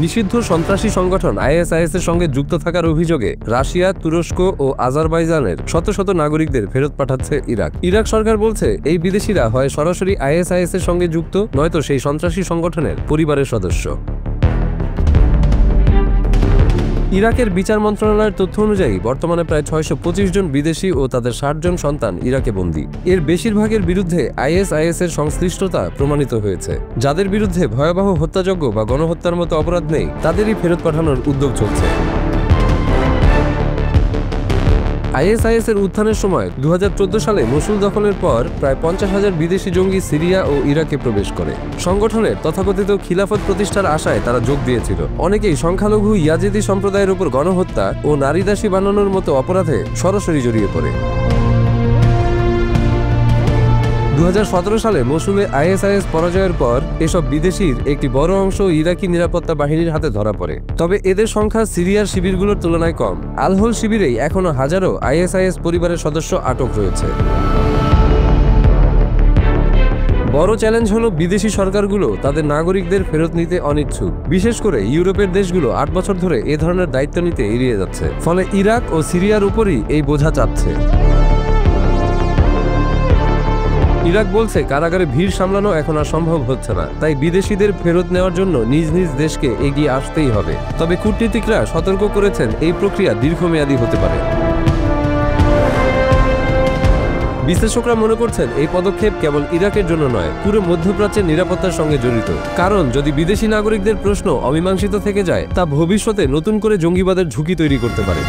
নিষিদ্ধ সন্ত্রাসী সংগঠন আইএসআইএস-এর সঙ্গে যুক্ত থাকার অভিযোগে রাশিয়া, তুরস্ক ও আজারবাইজানের শত শত নাগরিকদের ফেরত পাঠাচ্ছে ইরাক। ইরাক সরকার বলছে, এই বিদেশিরা হয় সরাসরি আইএসআইএস-এর সঙ্গে যুক্ত, নয়তো সেই সন্ত্রাসী সংগঠনের পরিবারের সদস্য। ইরাকের বিচার মন্ত্রণালয়ের তথ্য অনুযায়ী বর্তমানে প্রায় 625 জন বিদেশি ও তাদের 60 জন সন্তান ইরাকে বন্দী। এর বেশিরভাগের বিরুদ্ধে আইএসআইএস-এর সংশ্লিষ্টতা প্রমাণিত হয়েছে। যাদের বিরুদ্ধে ভয়াবহ হত্যাযজ্ঞ বা গণহত্যার মতো অপরাধ নেই, তাদেরই ফেরত পাঠানোর উদ্যোগ চলছে। আইএসআইএস-এর উত্থানের সময় 2014 সালে মসুল দখলের পর প্রায় 50,000 বিদেশি জঙ্গি সিরিয়া ও ইরাকে প্রবেশ করে। সংগঠনের তথাকথিত খিলাফত প্রতিষ্ঠার আশায় তারা যোগ দিয়েছিল। অনেকেই সংখ্যালঘু ইয়াজিদি সম্প্রদায়ের উপর গণহত্যা ও নারীদাসী বানানোর মতো অপরাধে সরাসরি জড়িয়ে পড়ে। 2017 সালে মসুলে আইএসআইএস পরাজয়ের পর এসব বিদেশির একটি বড় অংশ ইরাকি নিরাপত্তা বাহিনীর হাতে ধরা পড়ে। তবে এদের সংখ্যা সিরিয়ার শিবিরগুলোর তুলনায় কম। আল-হোল শিবিরেই এখনও হাজারো আইএসআইএস পরিবারের সদস্য আটক রয়েছে। বড় চ্যালেঞ্জ হলো বিদেশি সরকারগুলো তাদের নাগরিকদের ফেরত নিতে অনিচ্ছুক। বিশেষ করে ইউরোপের দেশগুলো 8 বছর ধরে এ ধরনের দায়িত্ব নিতে এড়িয়ে যাচ্ছে। ফলে ইরাক ও সিরিয়ার উপরই এই বোঝা চাপছে। ইরাক বলছে, কারাগারে ভিড় সামলানো এখন আর সম্ভব হচ্ছে না, তাই বিদেশিদের ফেরত নেওয়ার জন্য নিজ নিজ দেশকে এগিয়ে আসতেই হবে। তবে কূটনীতিকরা সতর্ক করেছেন, এই প্রক্রিয়া দীর্ঘমেয়াদী হতে পারে। বিশ্লেষকরা মনে করছেন, এই পদক্ষেপ কেবল ইরাকের জন্য নয়, পুরো মধ্যপ্রাচ্যের নিরাপত্তার সঙ্গে জড়িত। কারণ যদি বিদেশি নাগরিকদের প্রশ্ন অমীমাংসিত থেকে যায়, তা ভবিষ্যতে নতুন করে জঙ্গিবাদের ঝুঁকি তৈরি করতে পারে।